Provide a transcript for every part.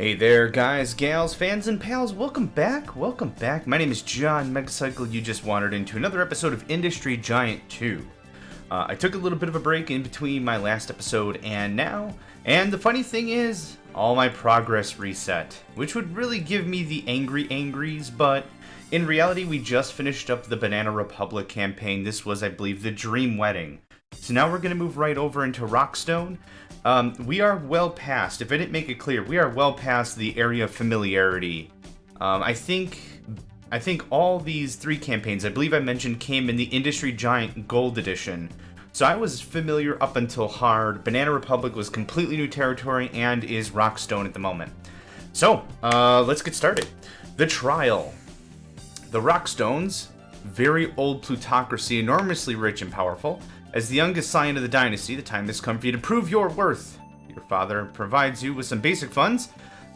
Hey there, guys, gals, fans, and pals. Welcome back. Welcome back. My name is John Megacycle. You just wandered into another episode of Industry Giant 2. I took a little bit of a break in between my last episode and now, and the funny thing is, all my progress reset, which would really give me the angry angries, but in reality, we just finished up the Banana Republic campaign. This was, I believe, the Dream Wedding. So now we're going to move right over into Rockstone. We are well past, if I didn't make it clear, we are well past the area of familiarity. I think all these three campaigns, I believe I mentioned, came in the Industry Giant Gold Edition. So I was familiar up until hard. Banana Republic was completely new territory and is Rockstone at the moment. So, let's get started. The Trial. The Rockstones, very old plutocracy, enormously rich and powerful. As the youngest scion of the dynasty, the time has come for you to prove your worth. Your father provides you with some basic funds.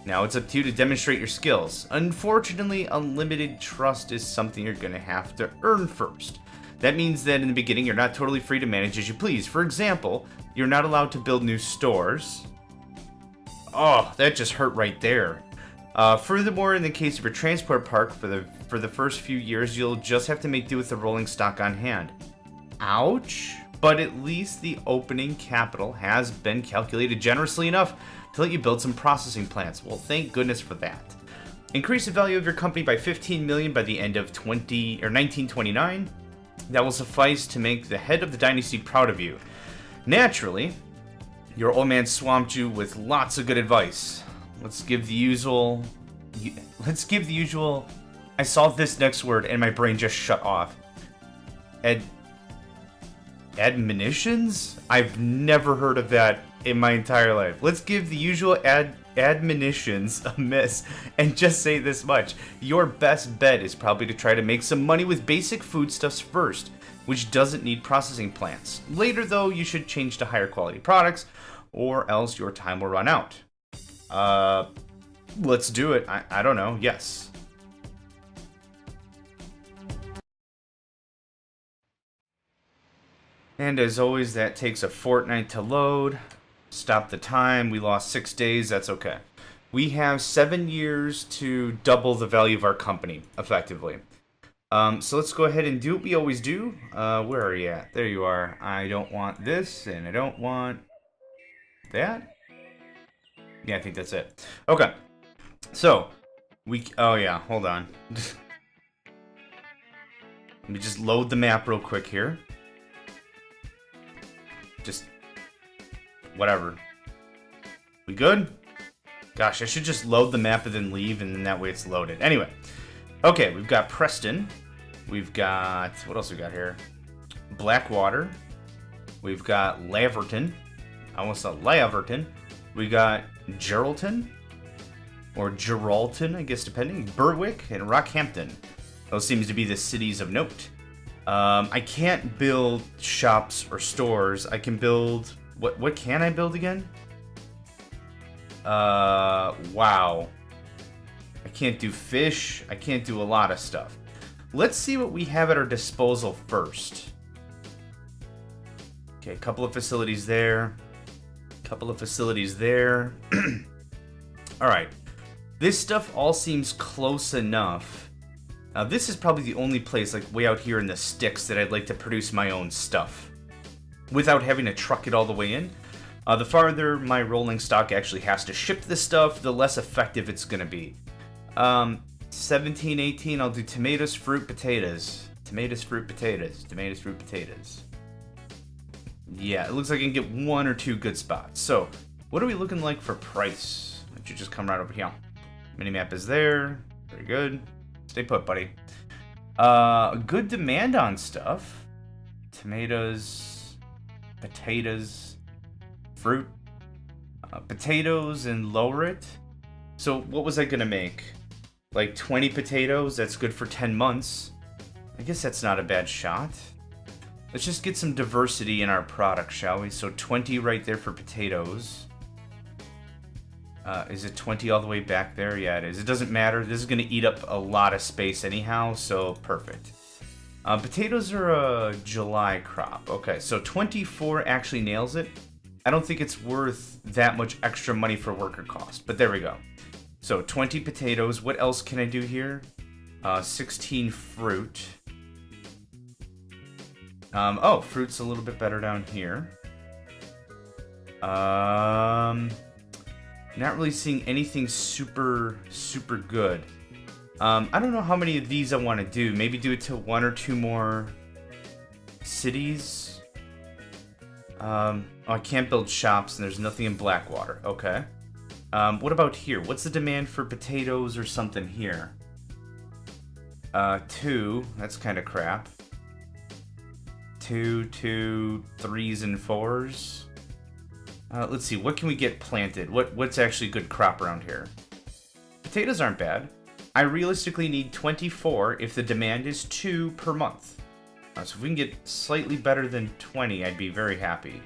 Now it's up to you to demonstrate your skills. Unfortunately, unlimited trust is something you're going to have to earn first. That means that in the beginning, you're not totally free to manage as you please. For example, you're not allowed to build new stores. Oh, that just hurt right there. Furthermore, in the case of your transport park, for the first few years, you'll just have to make do with the rolling stock on hand. Ouch. But at least the opening capital has been calculated generously enough to let you build some processing plants. Well, thank goodness for that. Increase the value of your company by 15 million by the end of 1929. That will suffice to make the head of the dynasty proud of you. Naturally, your old man swamped you with lots of good advice. Let's give the usual. I saw this next word and my brain just shut off. Admonitions? I've never heard of that in my entire life. Let's give the usual admonitions a miss and just say this much. Your best bet is probably to try to make some money with basic foodstuffs first, which doesn't need processing plants. Later, though, you should change to higher quality products, or else your time will run out. Let's do it. I don't know. Yes. And as always, that takes a fortnight to load. Stop the time. We lost 6 days. That's okay. We have 7 years to double the value of our company, effectively. So let's go ahead and do what we always do. Where are you at? There you are. I don't want this, and I don't want that. Yeah, I think that's it. Okay. So, oh yeah, hold on. Let me just load the map real quick here. Just whatever. We good? Gosh, I should just load the map and then leave, and then that way it's loaded. Anyway, okay, we've got Preston. We've got, what else we got here? Blackwater. We've got Laverton. I almost said Laverton. We got Geraldton, or Geraldton, I guess, depending. Berwick and Rockhampton. Those seems to be the cities of note. I can't build shops or stores. I can build... What can I build again? Wow. I can't do fish. I can't do a lot of stuff. Let's see what we have at our disposal first. Okay, a couple of facilities there. Couple of facilities there. Alright. This stuff all seems close enough. Now, this is probably the only place, like, way out here in the sticks that I'd like to produce my own stuff without having to truck it all the way in. The farther my rolling stock actually has to ship this stuff, the less effective it's going to be. 17, 18, I'll do tomatoes, fruit, potatoes. Tomatoes, fruit, potatoes. Tomatoes, fruit, potatoes. Yeah, it looks like I can get 1 or 2 good spots. So, what are we looking like for price? Why don't you just come right over here? Minimap is there. Very good. Stay put, buddy. Good demand on stuff. Tomatoes, potatoes, fruit, potatoes, and lower it. So what was I gonna make? Like 20 potatoes? That's good for 10 months. I guess that's not a bad shot. Let's just get some diversity in our product, shall we? So 20 right there for potatoes. Is it 20 all the way back there? Yeah, it is. It doesn't matter. This is going to eat up a lot of space anyhow, so perfect. Potatoes are a July crop. Okay, so 24 actually nails it. I don't think it's worth that much extra money for worker cost, but there we go. So 20 potatoes. What else can I do here? 16 fruit. Oh, fruit's a little bit better down here. Not really seeing anything super good. I don't know how many of these I want to do. Maybe do it to 1 or 2 more cities. Oh, I can't build shops, and there's nothing in Blackwater. Okay. What about here? What's the demand for potatoes or something here? 2. That's kind of crap. 2, 2, 3s, and 4s. Let's see. What can we get planted? What's actually good crop around here? Potatoes aren't bad. I realistically need 24 if the demand is 2 per month. So if we can get slightly better than 20, I'd be very happy.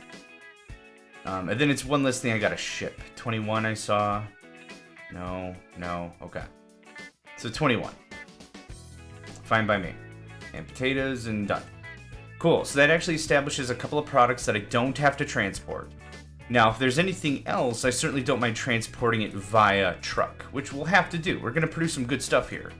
And then it's one less thing I gotta ship. 21 I saw. No. Okay. So 21. Fine by me. And potatoes and done. Cool. So that actually establishes a couple of products that I don't have to transport. Now, if there's anything else, I certainly don't mind transporting it via truck, which we'll have to do. We're going to produce some good stuff here.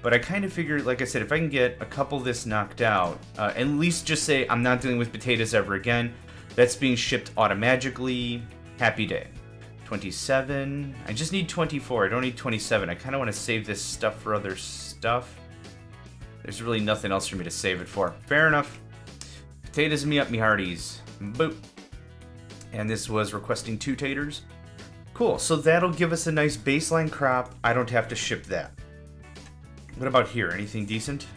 But I kind of figure, like I said, if I can get a couple of this knocked out, at least just say I'm not dealing with potatoes ever again. That's being shipped automatically. Happy day. 27. I just need 24. I don't need 27. I kind of want to save this stuff for other stuff. There's really nothing else for me to save it for. Fair enough. Potatoes me up, me hearties. Boop. And this was requesting 2 taters. Cool, so that'll give us a nice baseline crop. I don't have to ship that. What about here? Anything decent?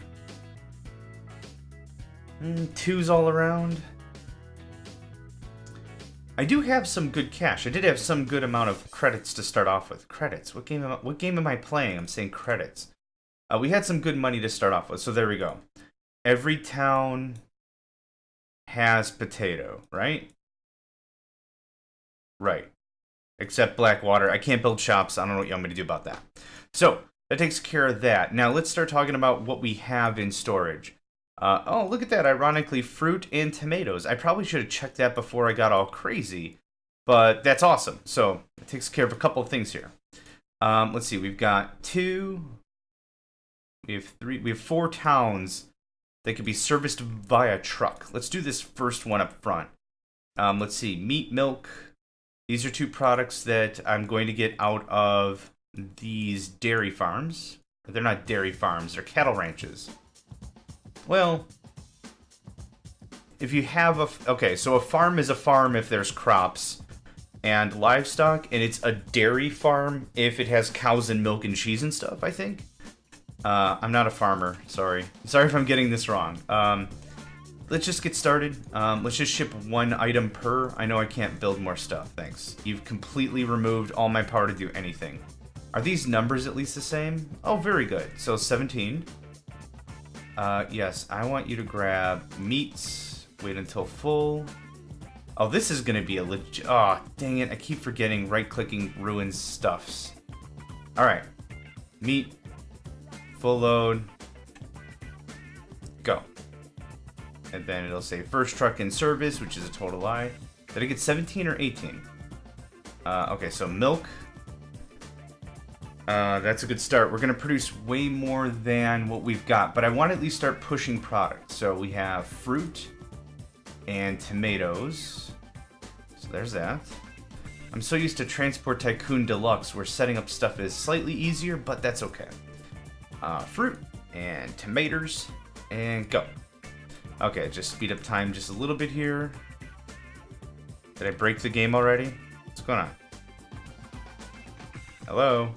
2s all around. I do have some good cash. I did have some good amount of credits to start off with. Credits? What game am I playing? I'm saying credits. We had some good money to start off with, so there we go. Every town has potato, right? Right. Except Blackwater. I can't build shops. I don't know what you want me to do about that. So, that takes care of that. Now, let's start talking about what we have in storage. Oh, look at that. Ironically, fruit and tomatoes. I probably should have checked that before I got all crazy. But that's awesome. So, it takes care of a couple of things here. Let's see. We've got 2. We have 3. We have 4 towns that can be serviced via truck. Let's do this first one up front. Let's see. Meat, milk. These are 2 products that I'm going to get out of these dairy farms. They're not dairy farms, they're cattle ranches. Well, if you have okay, so a farm is a farm if there's crops and livestock, and it's a dairy farm if it has cows and milk and cheese and stuff, I think. I'm not a farmer, sorry. Sorry if I'm getting this wrong. Let's just get started. Let's just ship 1 item per. I know I can't build more stuff, thanks. You've completely removed all my power to do anything. Are these numbers at least the same? Oh, very good. So 17. Yes, I want you to grab meats. Wait until full. Oh, this is gonna be a legit. Oh, dang it. I keep forgetting right-clicking ruins stuffs. Alright. Meat. Full load. Go. And then it'll say first truck in service, which is a total lie. Did I get 17 or 18? Okay, so milk. That's a good start. We're going to produce way more than what we've got, but I want to at least start pushing product. So we have fruit and tomatoes. So there's that. I'm so used to Transport Tycoon Deluxe where setting up stuff is slightly easier, but that's okay. Fruit and tomatoes and go. Okay, just speed up time just a little bit here. Did I break the game already? What's going on? Hello?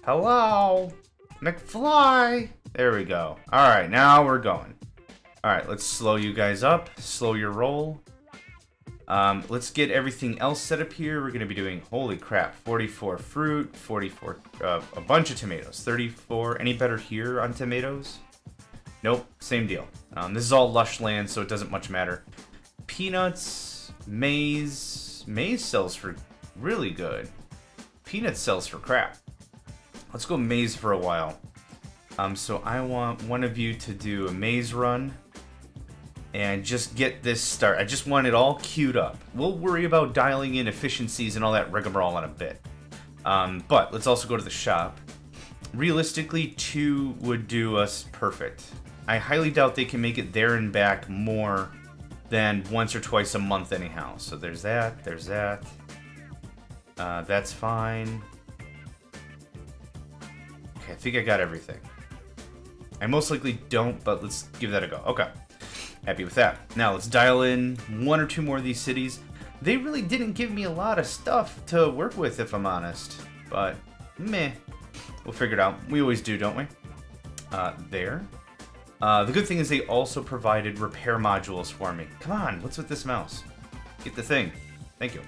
Hello? McFly! There we go. Alright, now we're going. Alright, let's slow you guys up. Slow your roll. Let's get everything else set up here. We're going to be doing, holy crap, 44 fruit, 44, a bunch of tomatoes. 34, any better here on tomatoes? Nope, same deal. This is all lush land, so it doesn't much matter. Peanuts, maize. Maize sells for really good. Peanuts sells for crap. Let's go maize for a while. So I want one of you to do a maize run and just get this start. I just want it all queued up. We'll worry about dialing in efficiencies and all that rigmarole in a bit. But let's also go to the shop. Realistically, 2 would do us perfect. I highly doubt they can make it there and back more than once or twice a month anyhow. So there's that, there's that. That's fine. Okay, I think I got everything. I most likely don't, but let's give that a go. Okay, happy with that. Now let's dial in 1 or 2 more of these cities. They really didn't give me a lot of stuff to work with, if I'm honest. But, meh. We'll figure it out. We always do, don't we? There. The good thing is they also provided repair modules for me. Come on, what's with this mouse? Get the thing. Thank you.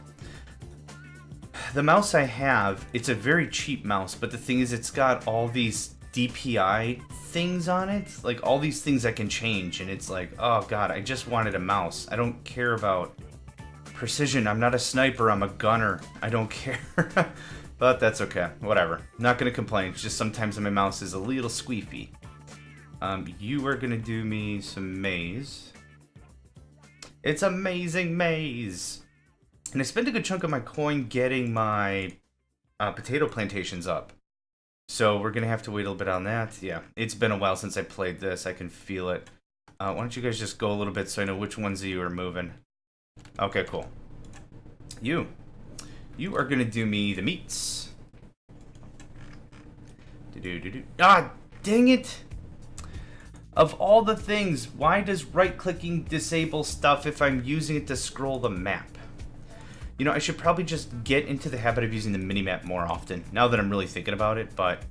The mouse I have, it's a very cheap mouse, but the thing is it's got all these DPI things on it. Like, all these things I can change, and it's like, oh god, I just wanted a mouse. I don't care about precision. I'm not a sniper, I'm a gunner. I don't care. But that's okay. Whatever. Not gonna complain. It's just sometimes my mouse is a little squeefy. You are gonna do me some maize. It's amazing maize! And I spent a good chunk of my coin getting my potato plantations up. So we're gonna have to wait a little bit on that. Yeah, it's been a while since I played this. I can feel it. Why don't you guys just go a little bit so I know which ones of you are moving. Okay, cool. You are gonna do me the meats. Ah, dang it! Of all the things, why does right-clicking disable stuff if I'm using it to scroll the map? You know, I should probably just get into the habit of using the minimap more often, now that I'm really thinking about it, but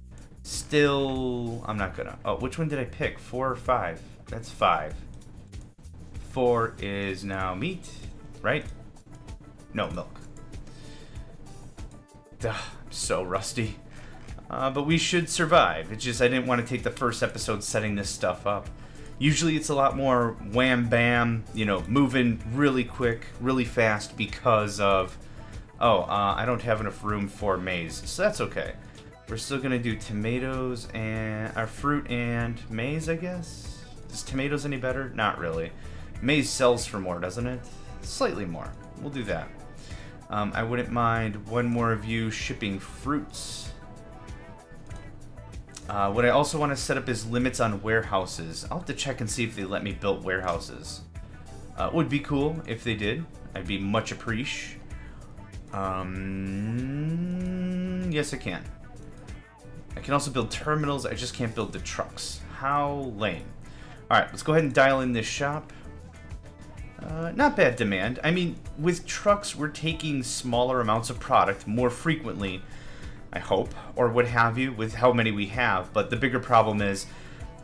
still, I'm not gonna. Oh, which one did I pick? 4 or 5? That's 5. 4 is now meat, right? No, milk. Ugh, I'm so rusty. But we should survive. It's just I didn't want to take the first episode setting this stuff up. Usually it's a lot more wham bam, you know, moving really quick, really fast because of, I don't have enough room for maize. So that's okay. We're still going to do tomatoes and our fruit and maize, I guess? Is tomatoes any better? Not really. Maize sells for more, doesn't it? Slightly more. We'll do that. I wouldn't mind one more of you shipping fruits. What I also want to set up is limits on warehouses. I'll have to check and see if they let me build warehouses. Would be cool if they did. I'd be much appreciative. Yes, I can. I can also build terminals. I just can't build the trucks. How lame. Alright, let's go ahead and dial in this shop. Not bad demand. I mean, with trucks, we're taking smaller amounts of product more frequently, I hope, or what have you, with how many we have. But the bigger problem is,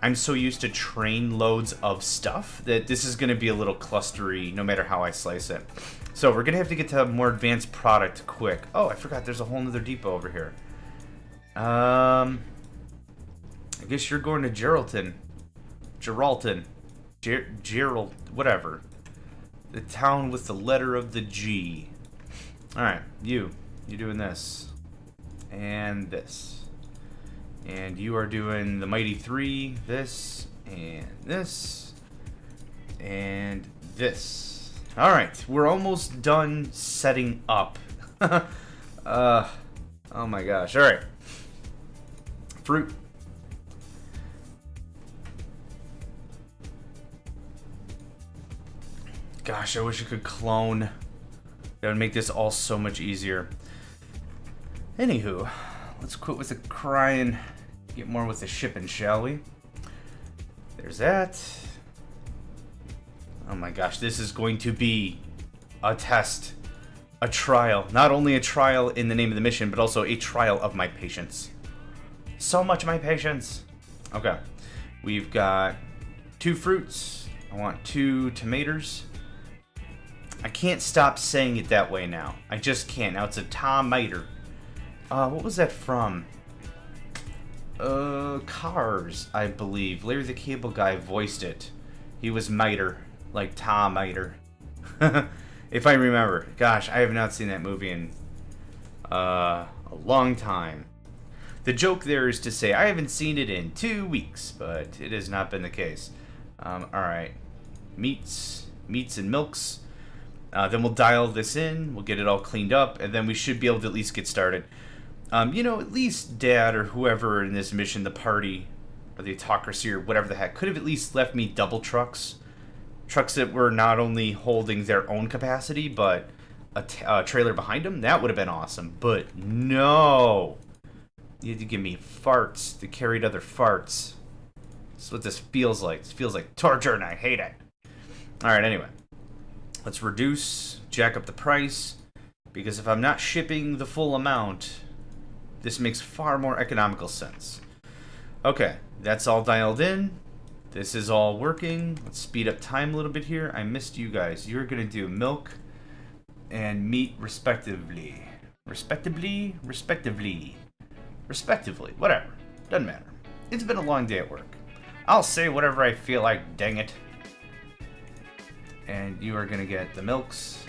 I'm so used to train loads of stuff that this is going to be a little clustery no matter how I slice it. So we're going to have to get to more advanced product quick. Oh, I forgot there's a whole nother depot over here. I guess you're going to Geraldton. Gerald, whatever. The town with the letter of the G. Alright, you're doing this. And this. And you are doing the Mighty 3, this, and this, and this. Alright, we're almost done setting up. Oh my gosh, alright. Fruit. Gosh, I wish I could clone. That would make this all so much easier. Anywho, let's quit with the crying, get more with the shipping, shall we? There's that. Oh my gosh, this is going to be a test, a trial. Not only a trial in the name of the mission, but also a trial of my patience. So much my patience. Okay, we've got 2 fruits. I want 2 tomatoes. I can't stop saying it that way now. I just can't. Now it's a tomato. What was that from? Cars, I believe. Larry the Cable Guy voiced it. He was Miter, like Tom Miter. If I remember. Gosh, I have not seen that movie in a long time. The joke there is to say I haven't seen it in 2 weeks, but it has not been the case. Alright. Meats and milks. Then we'll dial this in, we'll get it all cleaned up, and then we should be able to at least get started. You know, at least Dad or whoever in this mission, the party, or the autocracy, or whatever the heck, could have at least left me double trucks. Trucks that were not only holding their own capacity, but a trailer behind them. That would have been awesome. But no! You had to give me farts to carry other farts. That's what this feels like. This feels like torture, and I hate it. Alright, anyway. Let's reduce, jack up the price, because if I'm not shipping the full amount, this makes far more economical sense. Okay, that's all dialed in. This is all working. Let's speed up time a little bit here. I missed you guys. You're going to do milk and meat respectively. Respectively? Respectively. Whatever. Doesn't matter. It's been a long day at work. I'll say whatever I feel like, dang it. And you are going to get the milks.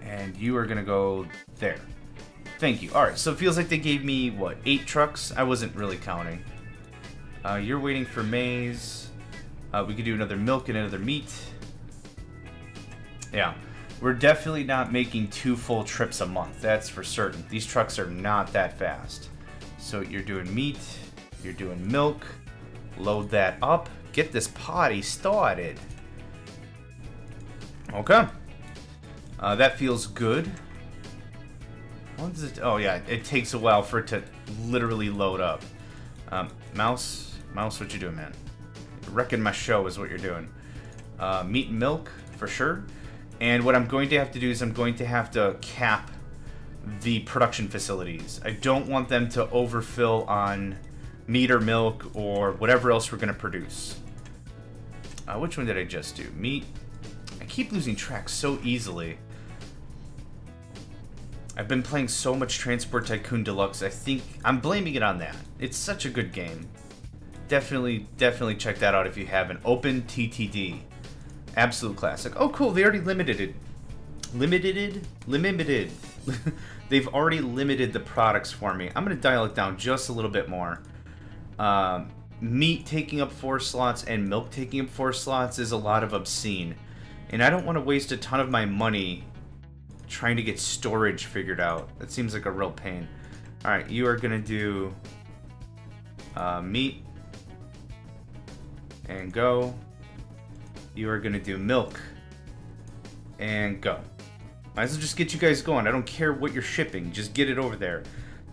And you are going to go there. Thank you. Alright, so it feels like they gave me, what, 8 trucks? I wasn't really counting. You're waiting for maize. We could do another milk and another meat. Yeah. We're definitely not making 2 full trips a month. That's for certain. These trucks are not that fast. So you're doing meat. You're doing milk. Load that up. Get this party started. Okay. That feels good. What is it? Oh, yeah. It takes a while for it to literally load up. Mouse, what you doing, man? Wrecking my show is what you're doing. Meat and milk, for sure. And what I'm going to have to do is I'm going to have to cap the production facilities. I don't want them to overfill on meat or milk or whatever else we're going to produce. Which one did I just do? Meat. I keep losing track so easily. I've been playing so much Transport Tycoon Deluxe, I think I'm blaming it on that. It's such a good game. Definitely check that out if you haven't. Open TTD. Absolute classic. Oh, cool. They already limited it. Limited. They've already limited the products for me. I'm going to dial it down just a little bit more. Meat taking up 4 slots and milk taking up 4 slots is a lot of obscene. And I don't want to waste a ton of my money trying to get storage figured out. That seems like a real pain. Alright, you are going to do meat and go. You are going to do milk and go. Might as well just get you guys going. I don't care what you're shipping. Just get it over there.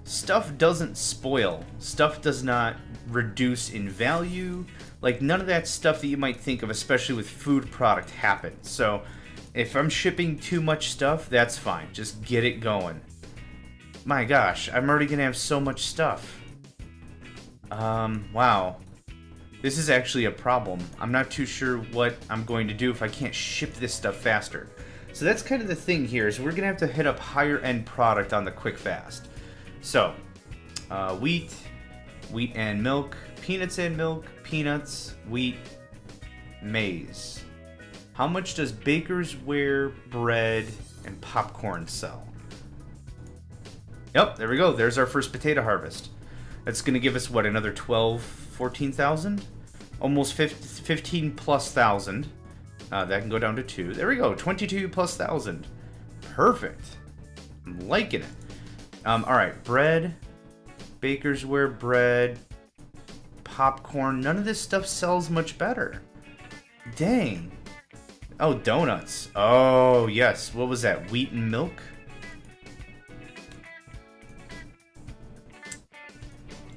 Stuff doesn't spoil. Stuff does not reduce in value. Like, none of that stuff that you might think of, especially with food product, happens. So, if I'm shipping too much stuff, that's fine. Just get it going. My gosh, I'm already going to have so much stuff. Wow. This is actually a problem. I'm not too sure what I'm going to do if I can't ship this stuff faster. So that's kind of the thing here, is we're going to have to hit up higher end product on the quick fast. So, wheat and milk, peanuts and milk, peanuts, wheat, maize. How much does Baker's Ware bread and popcorn sell? Yep, there we go. There's our first potato harvest. That's going to give us, what, another 12, 14,000? Almost 15 plus thousand. That can go down to 2. There we go, 22 plus thousand. Perfect. I'm liking it. Alright, bread, Baker's Ware bread, popcorn. None of this stuff sells much better. Dang. Oh, donuts. Oh, yes. What was that? Wheat and milk?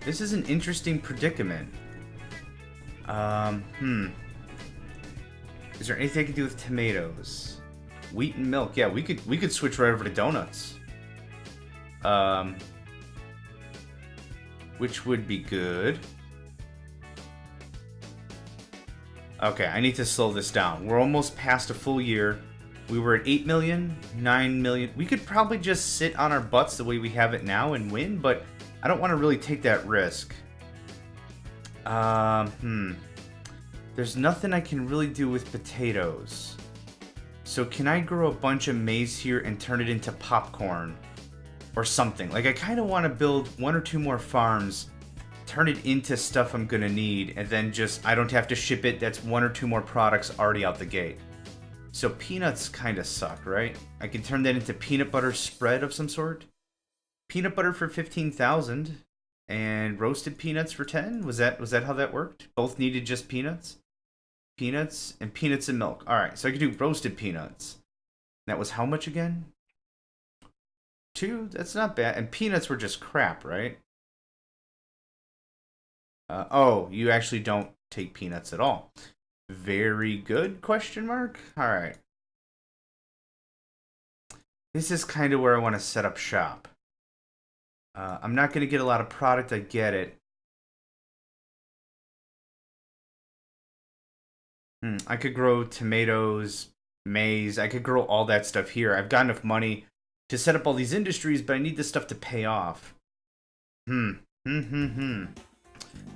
This is an interesting predicament. Is there anything I can do with tomatoes? Wheat and milk. Yeah, we could switch right over to donuts. Which would be good. Okay, I need to slow this down. We're almost past a full year. We were at 8 million, 9 million. We could probably just sit on our butts the way we have it now and win, but I don't want to really take that risk. There's nothing I can really do with potatoes. So can I grow a bunch of maize here and turn it into popcorn? Or something. Like, I kind of want to build 1 or 2 more farms, turn it into stuff I'm going to need, and then just, I don't have to ship it. That's 1 or 2 more products already out the gate. So peanuts kind of suck, right? I can turn that into peanut butter spread of some sort. peanut butter for 15,000 and roasted peanuts for 10. Was that how that worked? Both needed just peanuts? Peanuts and milk. All right, so I could do roasted peanuts. That was how much again? 2? That's not bad. And peanuts were just crap, right? Oh, you actually don't take peanuts at all. Very good, question mark? All right. This is kind of where I want to set up shop. I'm not going to get a lot of product, I get it. I could grow tomatoes, maize. I could grow all that stuff here. I've got enough money to set up all these industries, but I need this stuff to pay off. Really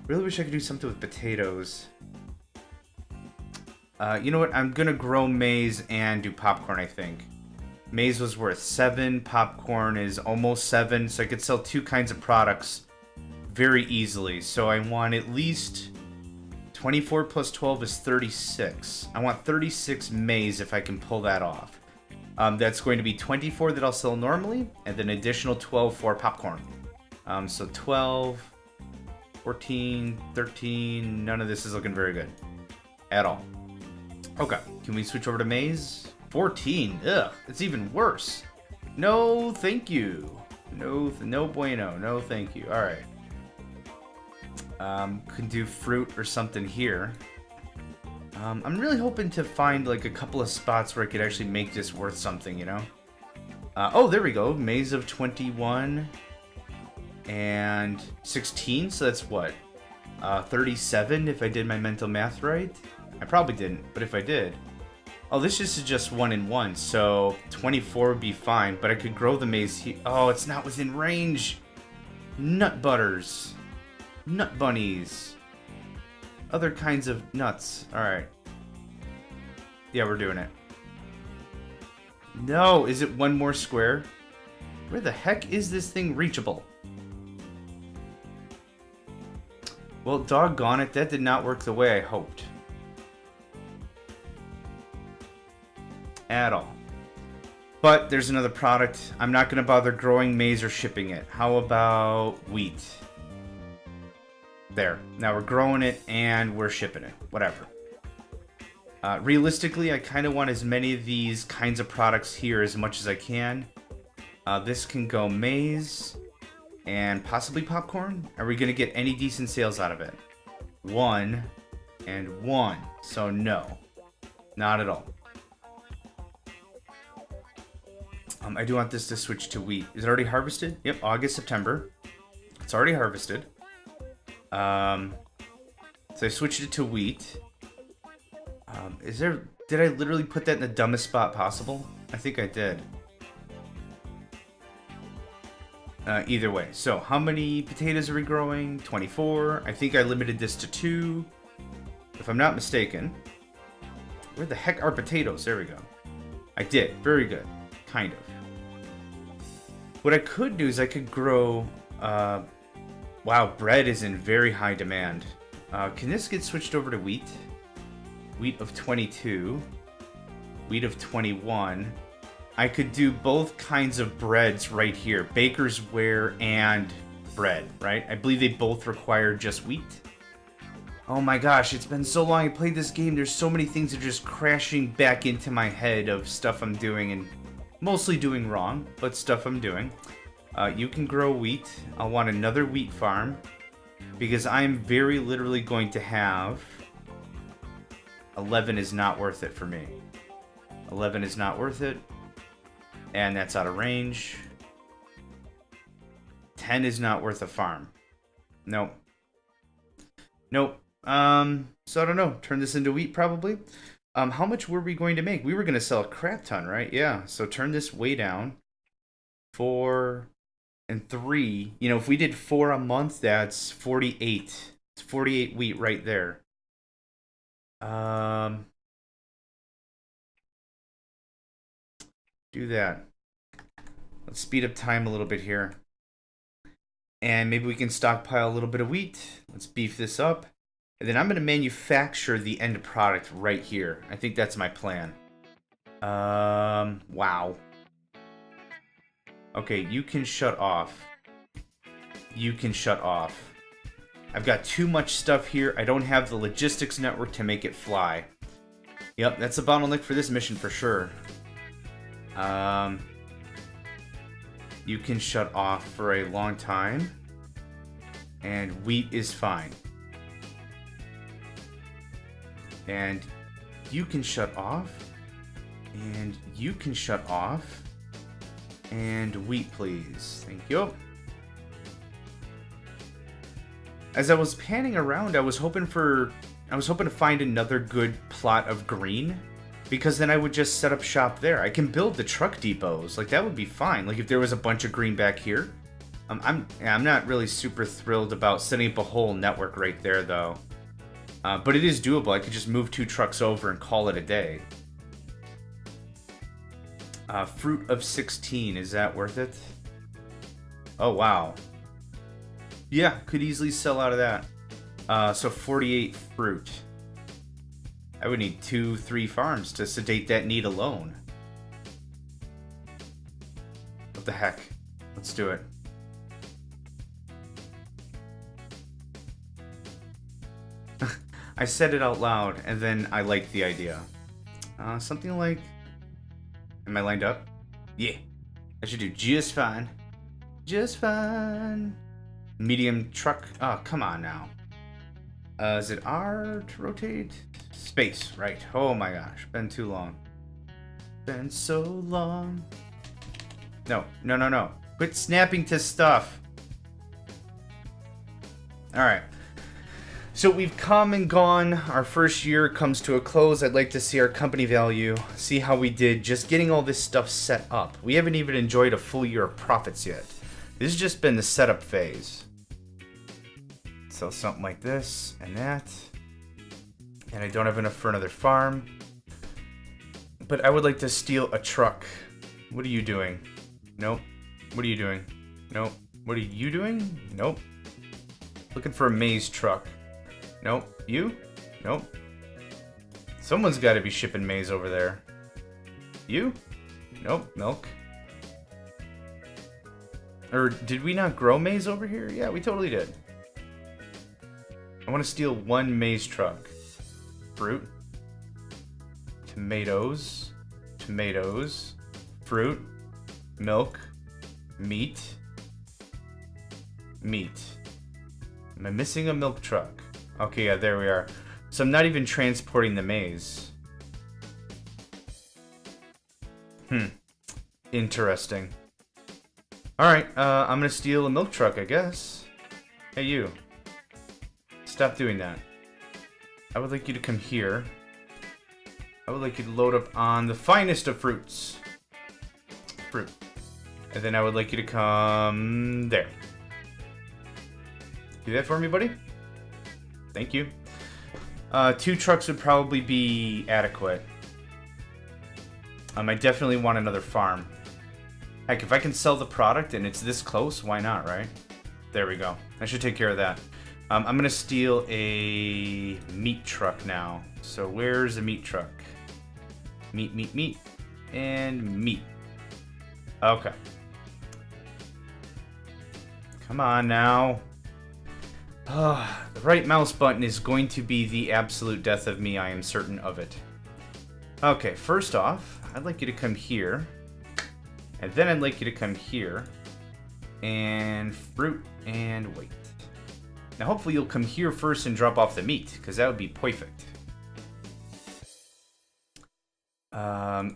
wish I could do something with potatoes. You know what? I'm going to grow maize and do popcorn, I think. Maize was worth 7. Popcorn is almost 7. So I could sell 2 kinds of products very easily. So I want at least 24 plus 12 is 36. I want 36 maize if I can pull that off. That's going to be 24 that I'll sell normally, and then additional 12 for popcorn. So 12, 14, 13. None of this is looking very good at all. Okay, can we switch over to maize? 14. Ugh, it's even worse. No, thank you. No bueno. No, thank you. All right. Can do fruit or something here. I'm really hoping to find like a couple of spots where I could actually make this worth something, you know? Oh, there we go. Maize of 21 and 16. So that's what? 37 if I did my mental math right. I probably didn't, but if I did. Oh, this is just 1 and 1, so 24 would be fine, but I could grow the maize here. Oh, it's not within range. Nut butters. Nut bunnies. Other kinds of nuts. Alright. Yeah, we're doing it. No, is it one more square? Where the heck is this thing reachable? Well, doggone it, that did not work the way I hoped. At all. But there's another product. I'm not going to bother growing maize or shipping it. How about wheat? There. Now we're growing it and we're shipping it. Whatever. Realistically, I kind of want as many of these kinds of products here as much as I can. This can go maize and possibly popcorn. Are we going to get any decent sales out of it? 1 and 1. So no. Not at all. I do want this to switch to wheat. Is it already harvested? Yep, August, September. It's already harvested. So I switched it to wheat. Did I literally put that in the dumbest spot possible? I think I did. Either way. So how many potatoes are we growing? 24. I think I limited this to 2. If I'm not mistaken. Where the heck are potatoes? There we go. I did. Very good. Kind of. What I could do is I could grow... wow, bread is in very high demand. Can this get switched over to wheat? Wheat of 22. Wheat of 21. I could do both kinds of breads right here. Baker's ware and bread, right? I believe they both require just wheat. Oh my gosh, it's been so long I played this game. There's so many things that are just crashing back into my head of stuff I'm doing and mostly doing wrong, but stuff I'm doing. You can grow wheat. I'll want another wheat farm because I'm very literally going to have... 11 is not worth it for me. 11 is not worth it. And that's out of range. 10 is not worth a farm. Nope. Nope. So I don't know. Turn this into wheat probably. How much were we going to make? We were going to sell a crap ton, right? Yeah. So turn this way down. 4 and 3. You know, if we did 4 a month, that's 48. It's 48 wheat right there. Do that. Let's speed up time a little bit here. And maybe we can stockpile a little bit of wheat. Let's beef this up. And then I'm going to manufacture the end product right here. I think that's my plan. Wow. Okay, you can shut off. You can shut off. I've got too much stuff here. I don't have the logistics network to make it fly. Yep, that's a bottleneck for this mission for sure. You can shut off for a long time. And wheat is fine. And you can shut off. And you can shut off. And wheat, please. Thank you. As I was panning around, I was hoping to find another good plot of green, because then I would just set up shop there. I can build the truck depots. Like, that would be fine. Like, if there was a bunch of green back here. I'm not really super thrilled about setting up a whole network right there, though. But it is doable. I could just move 2 trucks over and call it a day. Fruit of 16. Is that worth it? Oh, wow. Yeah, could easily sell out of that. So 48 fruit. I would need 2-3 farms to sedate that need alone. What the heck? Let's do it. I said it out loud, and then I liked the idea. Something like... Am I lined up? Yeah. I should do just fine. Just fine. Medium truck. Oh, come on now. Is it R to rotate? Space, right. Oh my gosh. Been too long. Been so long. No, no, no, no. Quit snapping to stuff. Alright. So we've come and gone. Our first year comes to a close. I'd like to see our company value, see how we did just getting all this stuff set up. We haven't even enjoyed a full year of profits yet. This has just been the setup phase. So something like this and that. And I don't have enough for another farm. But I would like to steal a truck. What are you doing? Nope. What are you doing? Nope. What are you doing? Nope. Looking for a maize truck. Nope. You? Nope. Someone's got to be shipping maize over there. You? Nope. Milk. Or did we not grow maize over here? Yeah, we totally did. I want to steal 1 maize truck. Fruit. Tomatoes. Tomatoes. Fruit. Milk. Meat. Meat. Am I missing a milk truck? Okay, yeah, there we are. So I'm not even transporting the maize. Interesting. Alright, I'm gonna steal a milk truck, I guess. Hey, you. Stop doing that. I would like you to come here. I would like you to load up on the finest of fruits. Fruit. And then I would like you to come there. Do that for me, buddy. Thank you. 2 trucks would probably be adequate. I definitely want another farm. Heck, if I can sell the product and it's this close, why not, right? There we go. I should take care of that. I'm going to steal a meat truck now. So where's the meat truck? Meat, meat, meat. And meat. Okay. Come on now. The right mouse button is going to be the absolute death of me, I am certain of it. Okay, first off, I'd like you to come here. And then I'd like you to come here. And fruit and wait. Now hopefully you'll come here first and drop off the meat, because that would be perfect.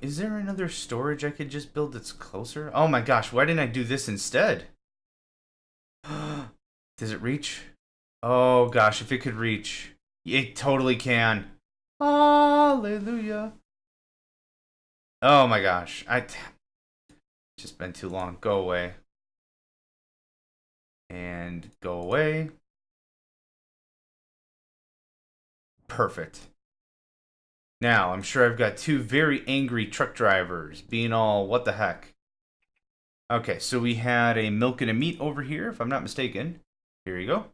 Is there another storage I could just build that's closer? Oh my gosh, why didn't I do this instead? Does it reach? Oh gosh, if it could reach. It totally can. Hallelujah. Oh my gosh. Just been too long. Go away. And go away. Perfect. Now, I'm sure I've got 2 very angry truck drivers being all, what the heck? Okay, so we had a milk and a meat over here, if I'm not mistaken. Here you go.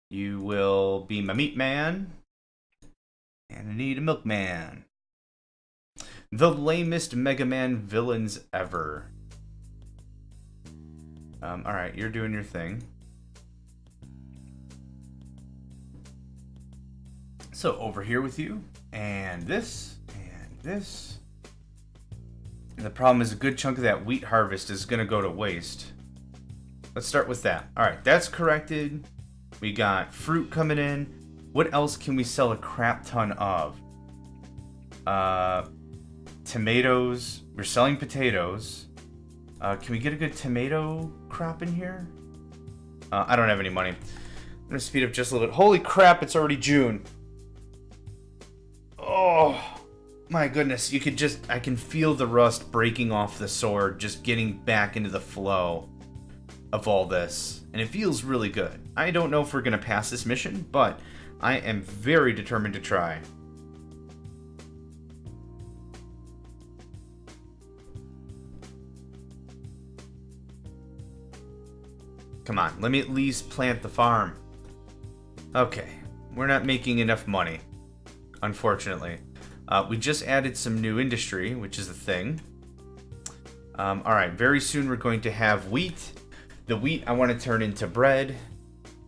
You will be my meat man. And I need a milkman. The lamest Mega Man villains ever. Alright, you're doing your thing. So, over here with you, and this, and this. And the problem is a good chunk of that wheat harvest is going to go to waste. Let's start with that. Alright, that's corrected. We got fruit coming in. What else can we sell a crap ton of? Tomatoes. We're selling potatoes. Can we get a good tomato crop in here? I don't have any money. I'm going to speed up just a little bit. Holy crap, it's already June. Oh, my goodness. You could just... I can feel the rust breaking off the sword, just getting back into the flow of all this. And it feels really good. I don't know if we're going to pass this mission, but I am very determined to try. Come on, let me at least plant the farm. Okay, we're not making enough money, unfortunately. We just added some new industry, which is a thing. Alright, very soon we're going to have wheat. The wheat I want to turn into bread.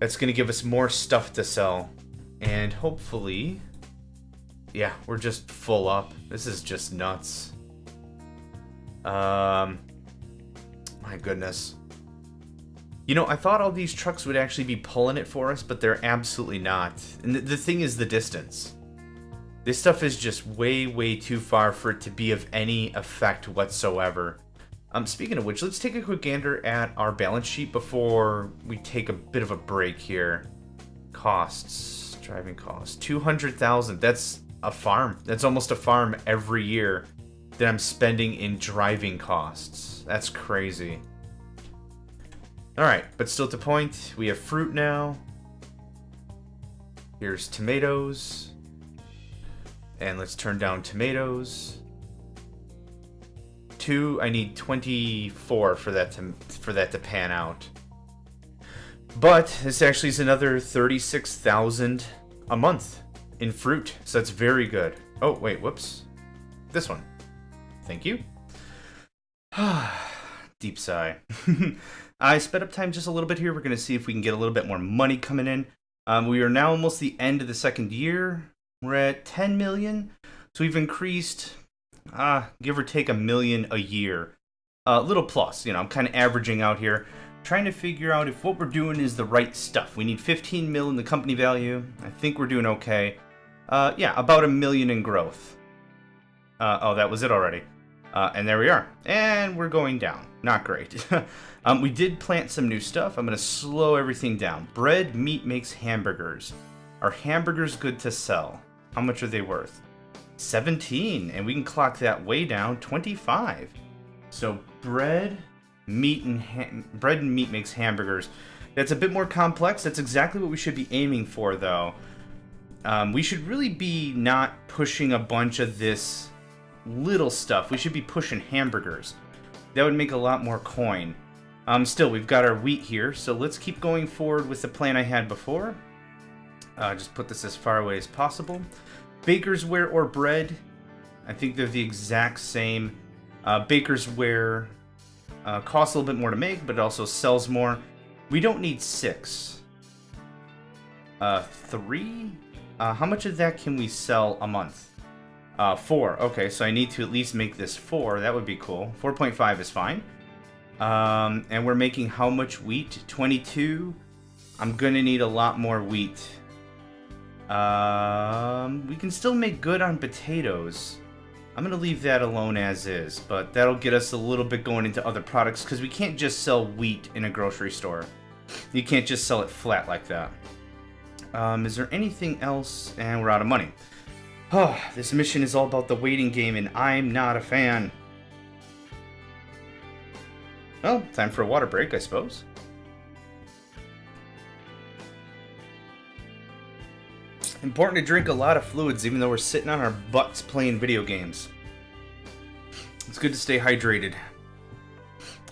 That's going to give us more stuff to sell. And hopefully... Yeah, we're just full up. This is just nuts. My goodness. You know, I thought all these trucks would actually be pulling it for us, but they're absolutely not. And the thing is the distance. This stuff is just way, way too far for it to be of any effect whatsoever. Speaking of which, let's take a quick gander at our balance sheet before we take a bit of a break here. Costs. Driving costs. 200,000. That's a farm. That's almost a farm every year that I'm spending in driving costs. That's crazy. Alright, but still to point, we have fruit now. Here's tomatoes. And let's turn down tomatoes. 2, I need 24 for that to pan out. But this actually is another 36,000 a month in fruit, so that's very good. Oh, wait, whoops. This one. Thank you. Deep sigh. I sped up time just a little bit here. We're going to see if we can get a little bit more money coming in. We are now almost the end of the second year. We're at 10 million. So we've increased, give or take, 1 million a year. A little plus, you know, I'm kind of averaging out here. Trying to figure out if what we're doing is the right stuff. We need 15 mil in the company value. I think we're doing okay. Yeah, about 1 million in growth. Oh, that was it already. And there we are. And we're going down. Not great. We did plant some new stuff. I'm going to slow everything down. Bread, meat makes hamburgers. Are hamburgers good to sell? How much are they worth? 17. And we can clock that way down. 25. So bread, meat, and meat makes hamburgers. That's a bit more complex. That's exactly what we should be aiming for, though. We should really be not pushing a bunch of this little stuff. We should be pushing hamburgers. That would make a lot more coin. Still, we've got our wheat here, so let's keep going forward with the plan I had before. Just put this as far away as possible. Baker's ware or bread. I think they're the exact same. Baker's ware costs a little bit more to make, but it also sells more. We don't need 6. 3? How much of that can we sell a month? 4. Okay, so I need to at least make this 4. That would be cool. 4.5 is fine. And we're making how much wheat? 22. I'm gonna need a lot more wheat. We can still make good on potatoes. I'm gonna leave that alone as is, but that'll get us a little bit going into other products because we can't just sell wheat in a grocery store. You can't just sell it flat like that. Is there anything else? And we're out of money. Oh, this mission is all about the waiting game, and I'm not a fan. Well, time for a water break, I suppose. Important to drink a lot of fluids, even though we're sitting on our butts playing video games. It's good to stay hydrated.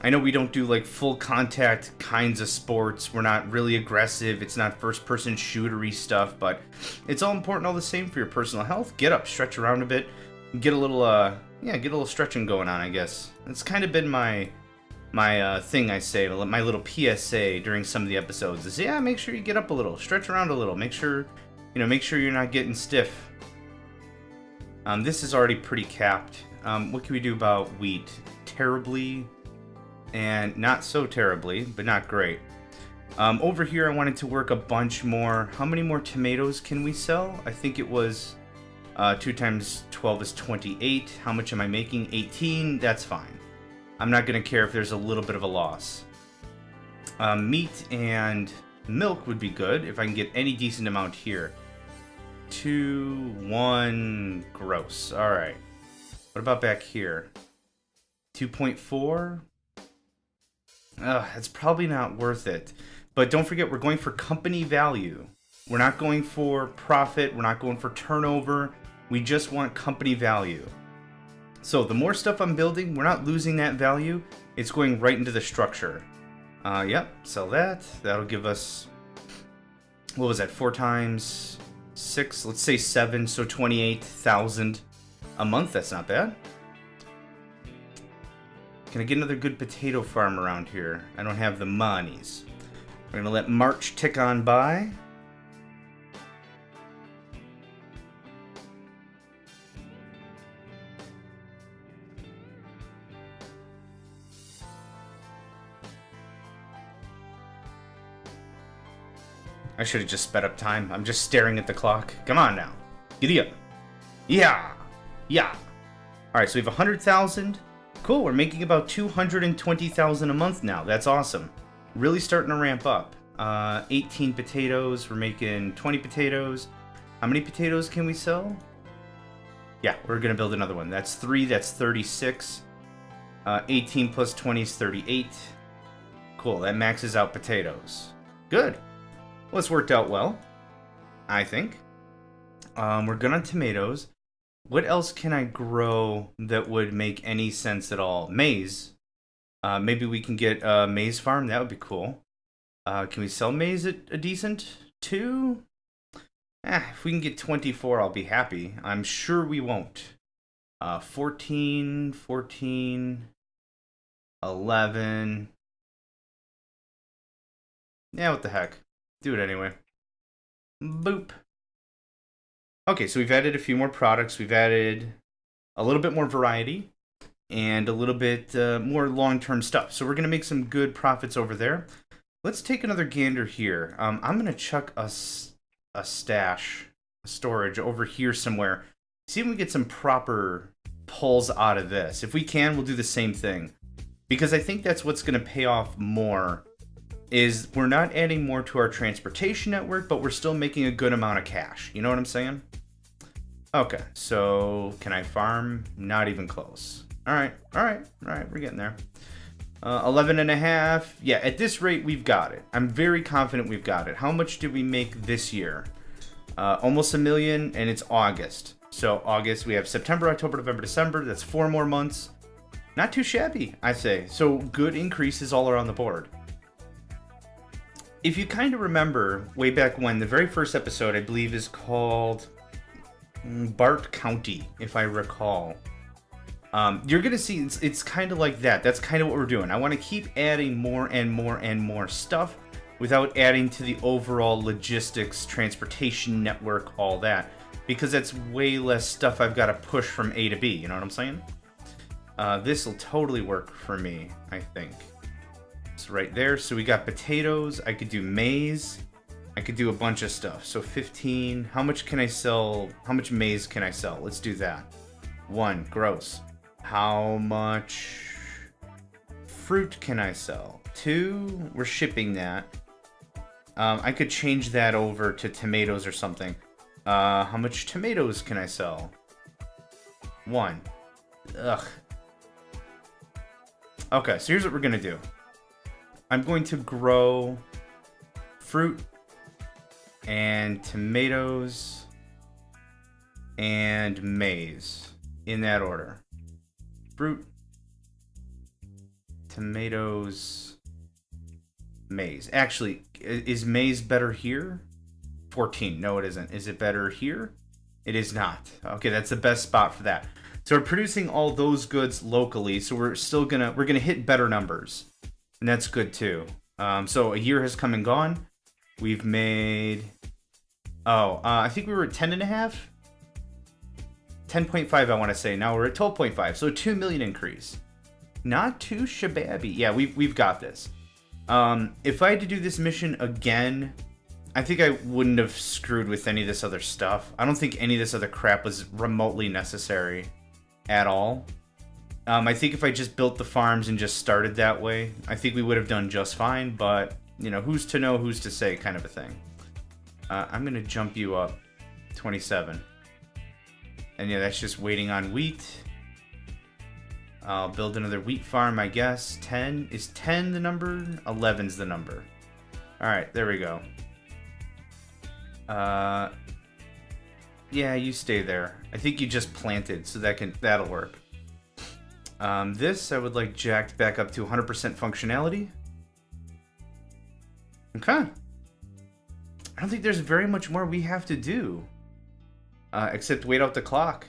I know we don't do like full contact kinds of sports. We're not really aggressive. It's not first person shootery stuff, but it's all important all the same for your personal health. Get up, stretch around a bit, get a little get a little stretching going on, I guess. It's kind of been my my thing I say, my little PSA during some of the episodes is, yeah, make sure you get up a little, stretch around a little, make sure you're not getting stiff. This is already pretty capped. What can we do about wheat? Terribly, and not so terribly, but not great. Over here, I wanted to work a bunch more. How many more tomatoes can we sell? I think it was 2 times 12 is 28. How much am I making? 18. That's fine. I'm not going to care if there's a little bit of a loss. Meat and milk would be good if I can get any decent amount here. 2, 1, gross. All right. What about back here? 2.4? That's probably not worth it. But don't forget, we're going for company value. We're not going for profit. We're not going for turnover. We just want company value. So the more stuff I'm building, we're not losing that value. It's going right into the structure. Yep, sell that. That'll give us, what was that, 4 times 6? Let's say 7, so 28,000 a month. That's not bad. Can I get another good potato farm around here? I don't have the monies. We're going to let March tick on by. I should have just sped up time. I'm just staring at the clock. Come on now. Giddy up. Yeah. Yeah. Alright, so we have 100,000. Cool, we're making about 220,000 a month now. That's awesome. Really starting to ramp up. 18 potatoes. We're making 20 potatoes. How many potatoes can we sell? Yeah, we're going to build another one. That's 3. That's 36. 18 plus 20 is 38. Cool, that maxes out potatoes. Good. Well, it's worked out well, I think. We're good on tomatoes. What else can I grow that would make any sense at all? Maize. Maybe we can get a maize farm. That would be cool. Can we sell maize at a decent 2? If we can get 24, I'll be happy. I'm sure we won't. 14, 14, 11. Yeah, what the heck. Do it anyway. Boop. Okay, so we've added a few more products. We've added a little bit more variety and a little bit more long-term stuff. So we're going to make some good profits over there. Let's take another gander here. I'm going to chuck a storage over here somewhere. See if we get some proper pulls out of this. If we can, we'll do the same thing. Because I think that's what's going to pay off more, is we're not adding more to our transportation network, but we're still making a good amount of cash. You know what I'm saying? Okay, so can I farm? Not even close. All right, we're getting there. 11 and a half. Yeah, at this rate, we've got it. I'm very confident we've got it. How much did we make this year? Almost $1 million, and it's August. So August, we have September, October, November, December. That's 4 more months. Not too shabby, I say. So good increases all around the board. If you kind of remember way back when, the very first episode, I believe, is called Bart County, if I recall. You're going to see it's kind of like that. That's kind of what we're doing. I want to keep adding more and more and more stuff without adding to the overall logistics, transportation network, all that. Because that's way less stuff I've got to push from A to B. You know what I'm saying? This will totally work for me, I think. So right there. So we got potatoes. I could do maize. I could do a bunch of stuff. So 15. How much can I sell? How much maize can I sell? Let's do that. 1. Gross. How much fruit can I sell? 2. We're shipping that. I could change that over to tomatoes or something. How much tomatoes can I sell? 1. Ugh. Okay, so here's what we're going to do. I'm going to grow fruit and tomatoes and maize in that order. Fruit, tomatoes, maize. Actually, is maize better here? 14. No, it isn't. Is it better here? It is not. Okay, that's the best spot for that. So we're producing all those goods locally, so we're gonna hit better numbers, and that's good too. So a year has come and gone. We've made, I think we were at 10.5, 10.5. I want to say now we're at 12.5. So a 2 million increase. Not too shabby. Yeah, we've got this. If I had to do this mission again, I think I wouldn't have screwed with any of this other stuff. I don't think any of this other crap was remotely necessary at all. I think if I just built the farms and just started that way, I think we would have done just fine, but, you know, who's to know, who's to say kind of a thing. I'm going to jump you up 27. And yeah, that's just waiting on wheat. I'll build another wheat farm, I guess. 10. Is 10 the number? 11's the number. Alright, there we go. Yeah, you stay there. I think you just planted, so that'll work. This I would like jacked back up to 100% functionality. Okay. I don't think there's very much more we have to do. Except wait out the clock.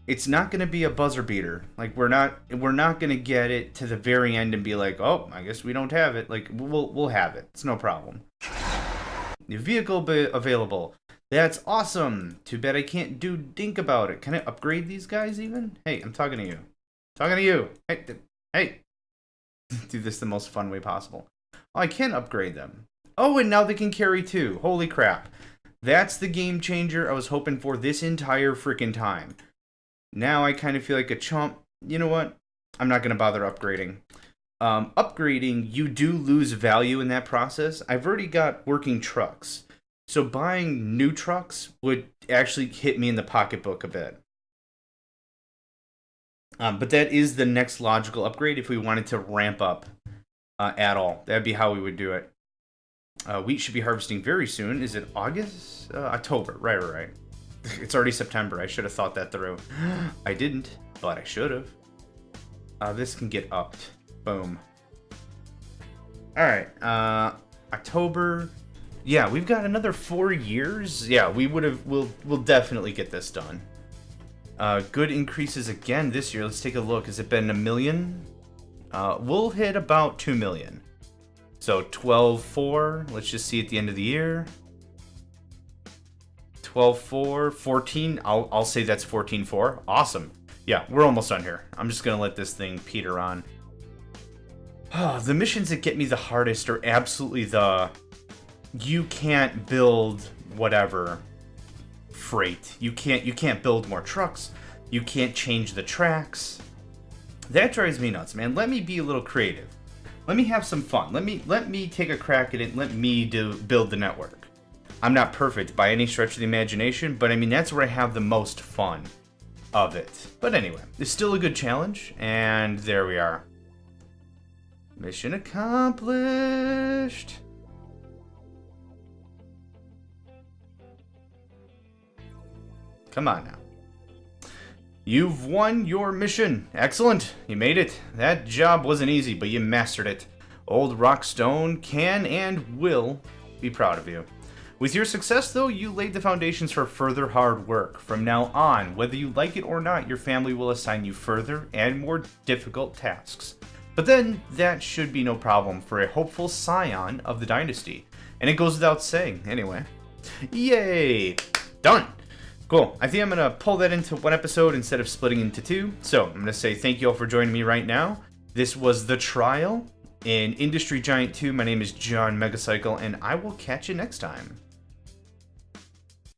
It's not going to be a buzzer beater. Like, we're not going to get it to the very end and be like, oh, I guess we don't have it. Like, we'll have it. It's no problem. New vehicle available. That's awesome. Too bad I can't do dink about it. Can I upgrade these guys even? Hey, I'm talking to you. Talking to you. Hey. Do this the most fun way possible. Oh, I can upgrade them. Oh, and now they can carry two. Holy crap. That's the game changer I was hoping for this entire freaking time. Now I kind of feel like a chump. You know what? I'm not going to bother upgrading. Upgrading, you do lose value in that process. I've already got working trucks. So buying new trucks would actually hit me in the pocketbook a bit. But that is the next logical upgrade if we wanted to ramp up at all. That'd be how we would do it. Wheat should be harvesting very soon. Is it August? October. Right. It's already September. I should have thought that through. I didn't, but I should have. This can get upped. Boom. Alright. October. Yeah, we've got another 4 years. Yeah, we'll definitely get this done. Good increases again this year. Let's take a look. Has it been 1 million? We'll hit about 2 million. So 12.4. Let's just see at the end of the year. 12.4, 14. I'll say that's 14.4. Awesome. Yeah, we're almost done here. I'm just gonna let this thing peter on. The missions that get me the hardest are absolutely the you can't build whatever freight. You can't build more trucks. You can't change the tracks. That drives me nuts, man. Let me be a little creative. Let me have some fun. Let me take a crack at it. Let me build the network. I'm not perfect by any stretch of the imagination, but I mean, that's where I have the most fun of it. But anyway, it's still a good challenge, and there we are. Mission accomplished. Come on now. You've won your mission. Excellent. You made it. That job wasn't easy, but you mastered it. Old Rockstone can and will be proud of you. With your success, though, you laid the foundations for further hard work. From now on, whether you like it or not, your family will assign you further and more difficult tasks. But then, that should be no problem for a hopeful scion of the dynasty. And it goes without saying, anyway. Yay! Done! Cool. I think I'm going to pull that into one episode instead of splitting into two. So, I'm going to say thank you all for joining me right now. This was The Trial in Industry Giant 2. My name is John Megacycle, and I will catch you next time.